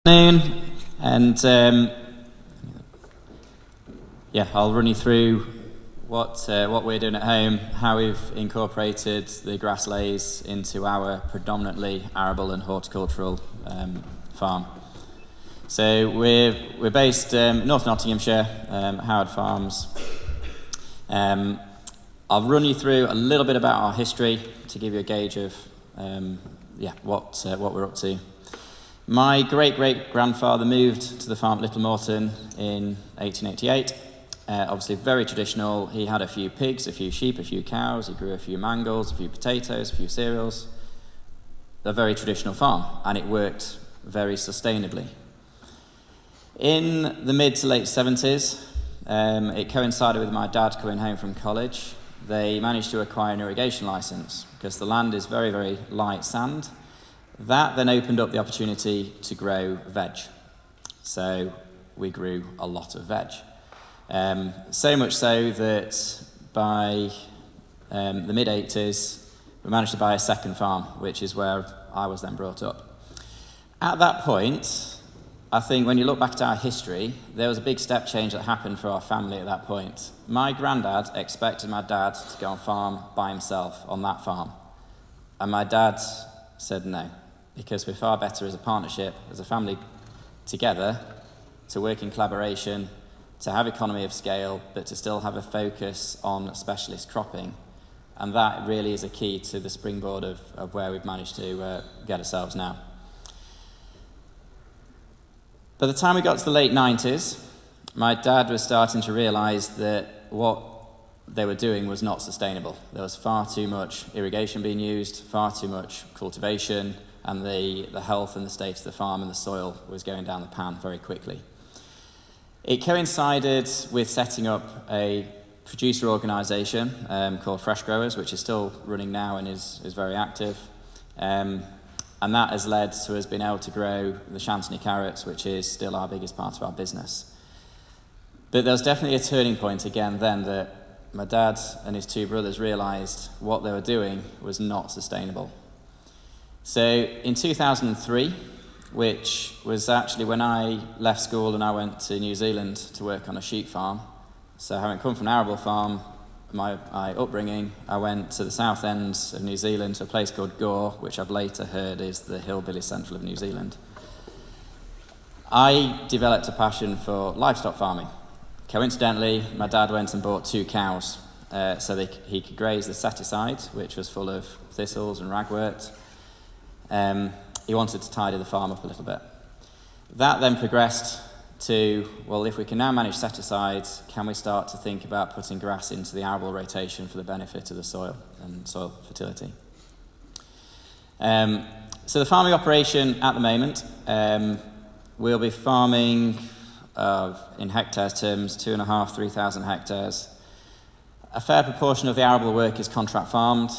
And I'll run you through what we're doing at home, how we've incorporated the grass Leys into our predominantly arable and horticultural farm. So we're based in North Nottinghamshire, Howard Farms. I'll run you through a little bit about our history to give you a gauge of what we're up to. My great-great-grandfather moved to the farm at Little Morton in 1888. Obviously very traditional. He had a few pigs, a few sheep, a few cows. He grew a few mangels, a few potatoes, a few cereals. A very traditional farm, and it worked very sustainably. In the mid to late 70s, it coincided with my dad coming home from college. They managed to acquire an irrigation license because the land is very, very light sand. That then opened up the opportunity to grow veg. So we grew a lot of veg. So much so that by the mid-80s, we managed to buy a second farm, which is where I was then brought up. At that point, I think when you look back at our history, there was a big step change that happened for our family at that point. My granddad expected my dad to go on farm by himself on that farm. And my dad said no, because we're far better as a partnership, as a family together, to work in collaboration, to have economy of scale, but to still have a focus on specialist cropping. And that really is a key to the springboard of where we've managed to get ourselves now. By the time we got to the late 90s, my dad was starting to realise that what they were doing was not sustainable. There was far too much irrigation being used, far too much cultivation, and the health and the state of the farm and the soil was going down the pan very quickly. It coincided with setting up a producer organisation called Fresh Growers, which is still running now and is very active. And that has led to us being able to grow the Chantenay carrots, which is still our biggest part of our business. But there was definitely a turning point again then that my dad and his two brothers realised what they were doing was not sustainable. So in 2003, which was actually when I left school and I went to New Zealand to work on a sheep farm. So having come from an arable farm, my upbringing, I went to the south end of New Zealand to a place called Gore, which I've later heard is the hillbilly central of New Zealand. I developed a passion for livestock farming. Coincidentally, my dad went and bought 2 cows so he could graze the set-aside, which was full of thistles and ragwort. He wanted to tidy the farm up a little bit. That then progressed to, well, if we can now manage set-asides, can we start to think about putting grass into the arable rotation for the benefit of the soil and soil fertility? So the farming operation at the moment, we'll be farming, in hectares terms, 2,500, 3,000 hectares. A fair proportion of the arable work is contract farmed.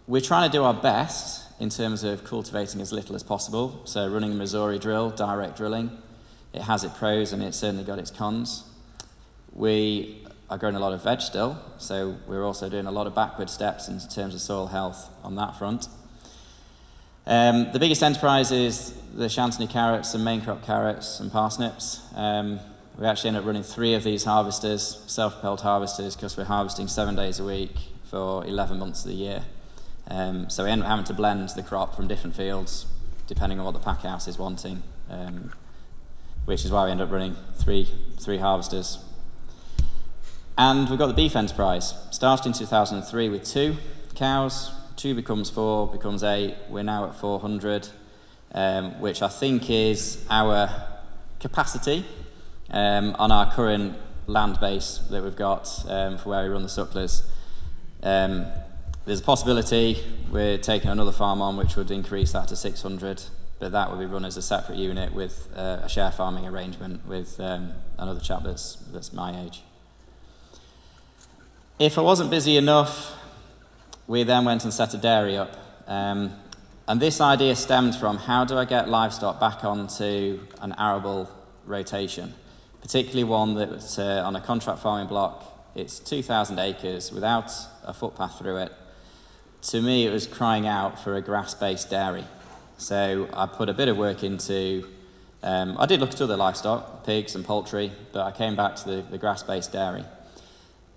We're trying to do our best in terms of cultivating as little as possible. So running a Missouri drill, direct drilling, it has its pros and it's certainly got its cons. We are growing a lot of veg still, so we're also doing a lot of backward steps in terms of soil health on that front. The biggest enterprise is the Chantenay carrots and main crop carrots and parsnips. We actually end up running 3 of these harvesters, self-propelled harvesters, because we're harvesting 7 days a week for 11 months of the year. So we end up having to blend the crop from different fields, depending on what the pack house is wanting, which is why we end up running three harvesters. And we've got the beef enterprise. Started in 2003 with 2 cows, 2 becomes 4, becomes 8. We're now at 400, which I think is our capacity on our current land base that we've got for where we run the sucklers. There's a possibility we're taking another farm on which would increase that to 600, but that would be run as a separate unit with a share farming arrangement with another chap that's my age. If I wasn't busy enough, we then went and set a dairy up. And this idea stemmed from how do I get livestock back onto an arable rotation, particularly one that's on a contract farming block. It's 2,000 acres without a footpath through it. To me, it was crying out for a grass-based dairy. So I put a bit of work into I did look at other livestock, pigs and poultry, but I came back to the grass-based dairy.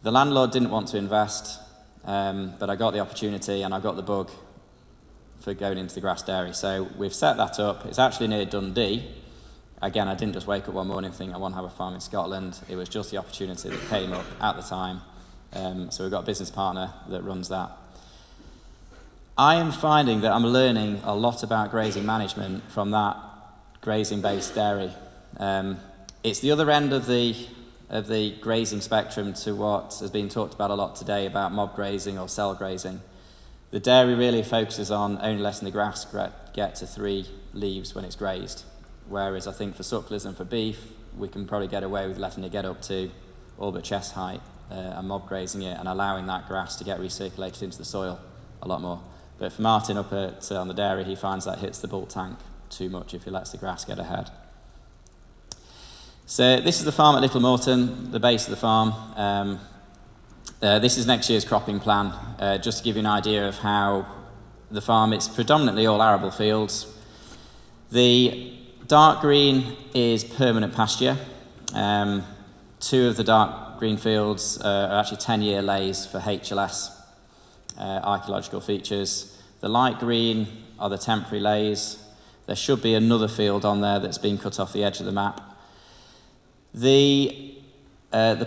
The landlord didn't want to invest, but I got the opportunity and I got the bug for going into the grass dairy. So we've set that up. It's actually near Dundee. Again, I didn't just wake up one morning and think I want to have a farm in Scotland. It was just the opportunity that came up at the time. So we've got a business partner that runs that. I am finding that I'm learning a lot about grazing management from that grazing-based dairy. It's the other end of the grazing spectrum to what has been talked about a lot today about mob grazing or cell grazing. The dairy really focuses on only letting the grass get to 3 leaves when it's grazed, whereas I think for sucklers and for beef, we can probably get away with letting it get up to all but chest height and mob grazing it and allowing that grass to get recirculated into the soil a lot more. But for Martin up on the dairy, he finds that hits the bulk tank too much if he lets the grass get ahead. So this is the farm at Little Morton, the base of the farm. This is next year's cropping plan, just to give you an idea of how the farm, it's predominantly all arable fields. The dark green is permanent pasture. 2 of the dark green fields are actually 10-year Leys for HLS archaeological features. The light green are the temporary Leys. There should be another field on there that's been cut off the edge of the map. The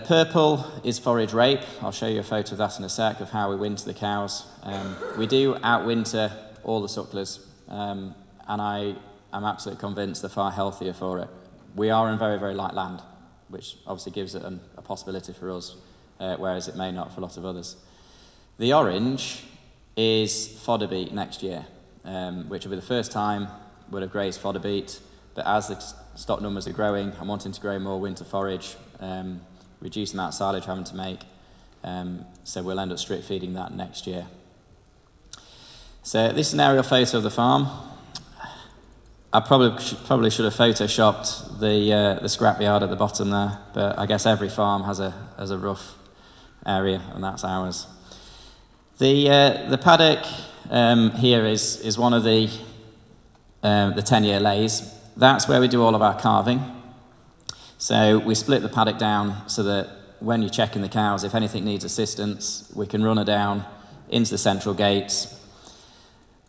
purple is forage rape. I'll show you a photo of that in a sec of how we winter the cows. We do outwinter all the sucklers, and I am absolutely convinced they're far healthier for it. We are in very, very light land, which obviously gives it a possibility for us, whereas it may not for a lot of others. The orange is fodder beet next year, which will be the first time we'll have grazed fodder beet, but as the stock numbers are growing, I'm wanting to grow more winter forage, reduce the amount of silage we're having to make, so we'll end up strip feeding that next year. So this is an aerial photo of the farm. I probably should have photoshopped the scrapyard at the bottom there, but I guess every farm has a rough area, and that's ours. The paddock here is one of the 10-year Leys. That's where we do all of our calving. So we split the paddock down so that when you're checking the cows, if anything needs assistance, we can run her down into the central gates.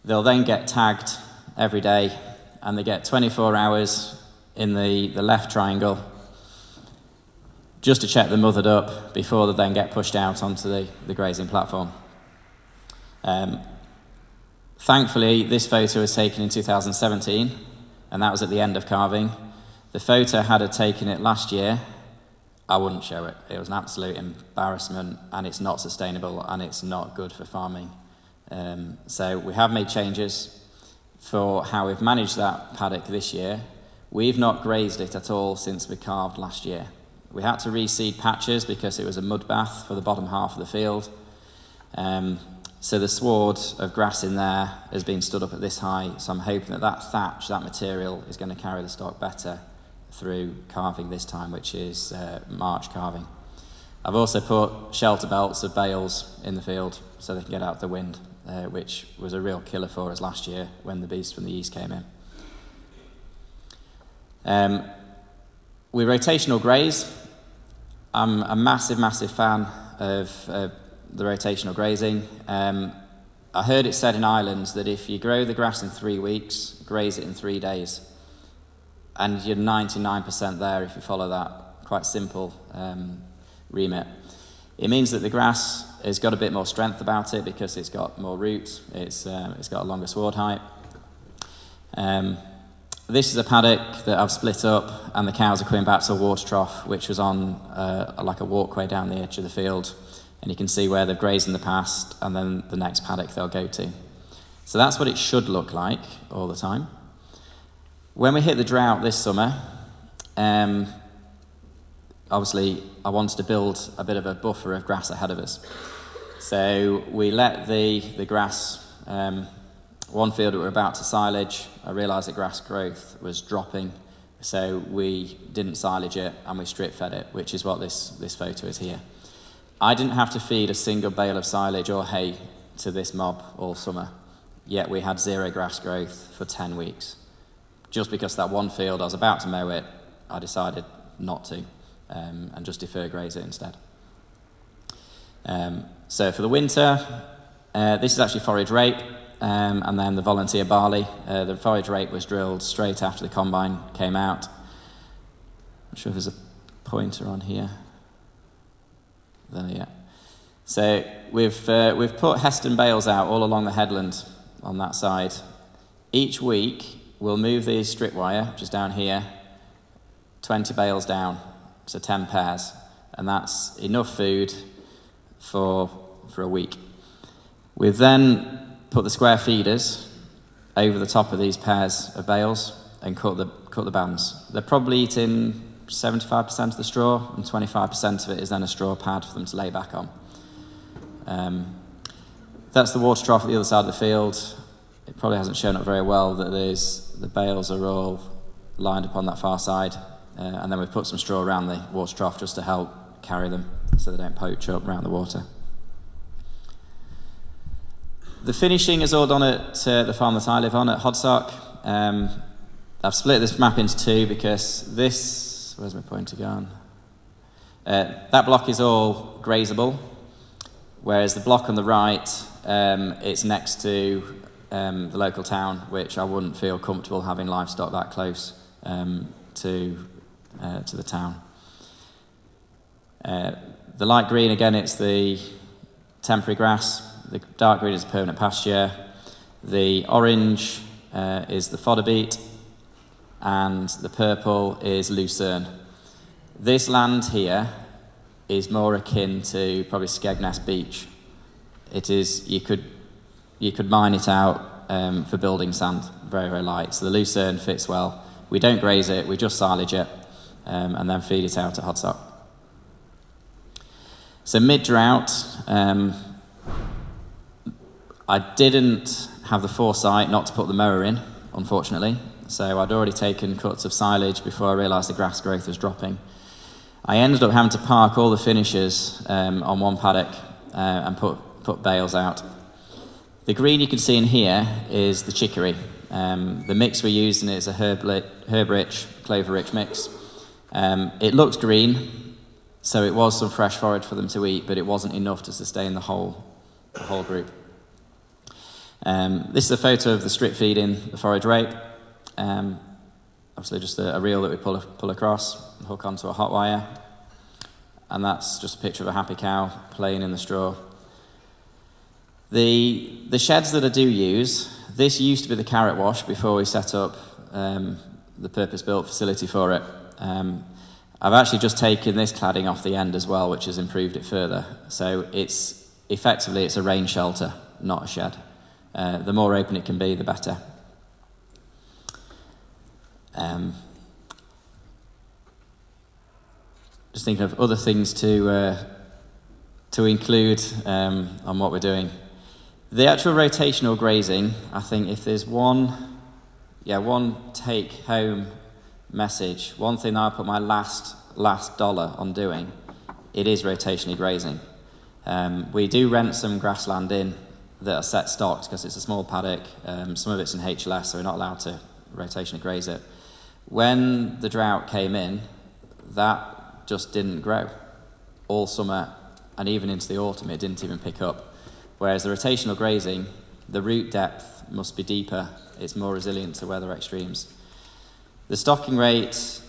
They'll then get tagged every day, and they get 24 hours in the left triangle just to check they're mothered up before they then get pushed out onto the grazing platform. Thankfully, this photo was taken in 2017, and that was at the end of calving. The photo, had it taken it last year, I wouldn't show it. It was an absolute embarrassment, and it's not sustainable, and it's not good for farming. So we have made changes for how we've managed that paddock this year. We've not grazed it at all since we calved last year. We had to reseed patches because it was a mud bath for the bottom half of the field. So the sward of grass in there has been stood up at this height, so I'm hoping that thatch, that material, is going to carry the stock better through calving this time, which is March calving. I've also put shelter belts of bales in the field so they can get out of the wind, which was a real killer for us last year when the beast from the east came in. We rotational graze. I'm a massive fan of the rotational grazing. I heard it said in Ireland that if you grow the grass in 3 weeks, graze it in 3 days. And you're 99% there if you follow that quite simple remit. It means that the grass has got a bit more strength about it because it's got more roots, it's got a longer sward height. This is a paddock that I've split up, and the cows are coming back to a water trough, which was on like a walkway down the edge of the field. And you can see where they've grazed in the past, and then the next paddock they'll go to. So that's what it should look like all the time. When we hit the drought this summer, obviously I wanted to build a bit of a buffer of grass ahead of us. So we let the grass, one field that we're about to silage, I realised that grass growth was dropping, so we didn't silage it and we strip fed it, which is what this photo is here. I didn't have to feed a single bale of silage or hay to this mob all summer, yet we had 0 grass growth for 10 weeks. just because that one field I was about to mow it, I decided not to, and just defer graze it instead. So for the winter, this is actually forage rape, and then the volunteer barley. The forage rape was drilled straight after the combine came out. I'm not sure if there's a pointer on here. There, yeah. So we've put Heston bales out all along the headland on that side. Each week we'll move the strip wire, which is down here, 20 bales down, so 10 pairs, and that's enough food for a week. We've then put the square feeders over the top of these pairs of bales and cut the bands. They're probably eating 75% of the straw, and 25% of it is then a straw pad for them to lay back on. That's the water trough at the other side of the field. It probably hasn't shown up very well that the bales are all lined up on that far side, and then we've put some straw around the water trough just to help carry them so they don't poach up around the water. The finishing is all done at the farm that I live on at Hodsock. I've split this map into two because this, where's my pointer gone? That block is all grazable, whereas the block on the right, it's next to the local town, which I wouldn't feel comfortable having livestock that close to the town. The light green, again, it's the temporary grass. The dark green is permanent pasture. The orange is the fodder beet, and the purple is lucerne. This land here is more akin to probably Skegness Beach. It is, you could mine it out for building sand, very, very light. So the lucerne fits well. We don't graze it, we just silage it, and then feed it out at Hodsock. So mid-drought, I didn't have the foresight not to put the mower in, unfortunately. So I'd already taken cuts of silage before I realised the grass growth was dropping. I ended up having to park all the finishers on one paddock and put bales out. The green you can see in here is the chicory. The mix we're using is a herb-rich, clover-rich mix. It looks green, so it was some fresh forage for them to eat, but it wasn't enough to sustain the whole group. This is a photo of the strip feeding the forage rape. Obviously just a reel that we pull across and hook onto a hot wire. And that's just a picture of a happy cow playing in the straw. The sheds that I do use, this used to be the carrot wash before we set up the purpose-built facility for it. I've actually just taken this cladding off the end as well, which has improved it further. So it's a rain shelter, not a shed. The more open it can be, the better. Just thinking of other things to include on what we're doing. The actual rotational grazing, I think if there's one take-home message, one thing that I put my last dollar on doing, it is rotationally grazing. We do rent some grassland in that are set stocked because it's a small paddock. Some of it's in HLS, so we're not allowed to rotationally graze it. When the drought came in, that just didn't grow all summer, and even into the autumn it didn't even pick up. Whereas the rotational grazing, the root depth must be deeper, it's more resilient to weather extremes. The stocking rate,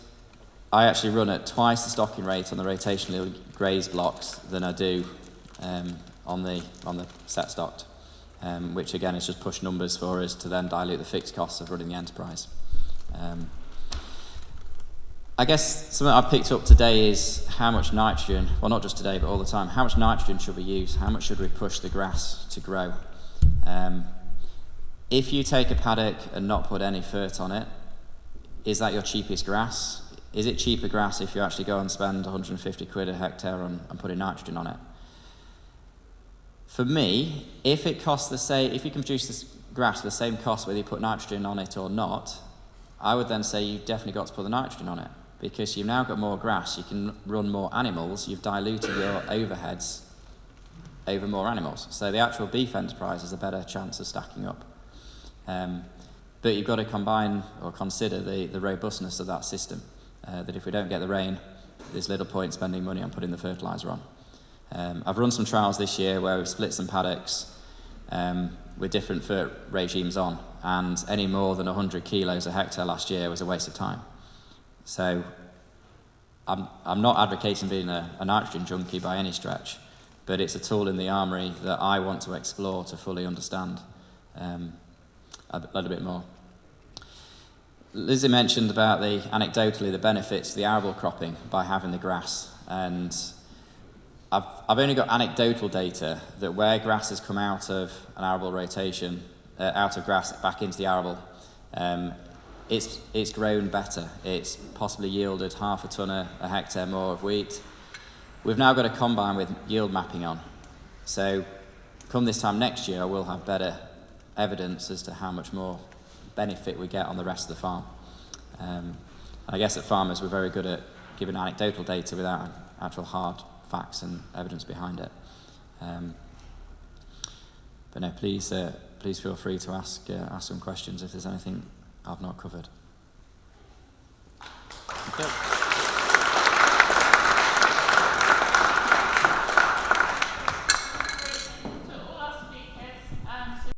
I actually run at twice the stocking rate on the rotationally grazed blocks than I do on the set stocked, which again is just push numbers for us to then dilute the fixed costs of running the enterprise. I guess something I've picked up today is how much nitrogen, well not just today but all the time, how much nitrogen should we use? How much should we push the grass to grow? If you take a paddock and not put any fert on it, is that your cheapest grass? Is it cheaper grass if you actually go and spend 150 quid a hectare on putting nitrogen on it? For me, if it costs the same, if you can produce this grass for the same cost whether you put nitrogen on it or not, I would then say you've definitely got to put the nitrogen on it, because you've now got more grass, you can run more animals, you've diluted your overheads over more animals. So the actual beef enterprise has a better chance of stacking up. But you've got to combine or consider the robustness of that system, that if we don't get the rain, there's little point spending money on putting the fertiliser on. I've run some trials this year where we've split some paddocks with different fert regimes on, and any more than 100 kilos a hectare last year was a waste of time. So I'm not advocating being a nitrogen junkie by any stretch, but it's a tool in the armoury that I want to explore to fully understand a little bit more. Lizzie mentioned about anecdotally the benefits of the arable cropping by having the grass, and I've only got anecdotal data that where grass has come out of an arable rotation, out of grass back into the arable, it's grown better. It's possibly yielded 0.5 tonne a hectare more of wheat. We've now got a combine with yield mapping on, so come this time next year I will have better evidence as to how much more benefit we get on the rest of the farm. And I guess at Farmers we're very good at giving anecdotal data without actual hard facts and evidence behind it. But no, please feel free to ask some questions if there's anything I've not covered. Okay.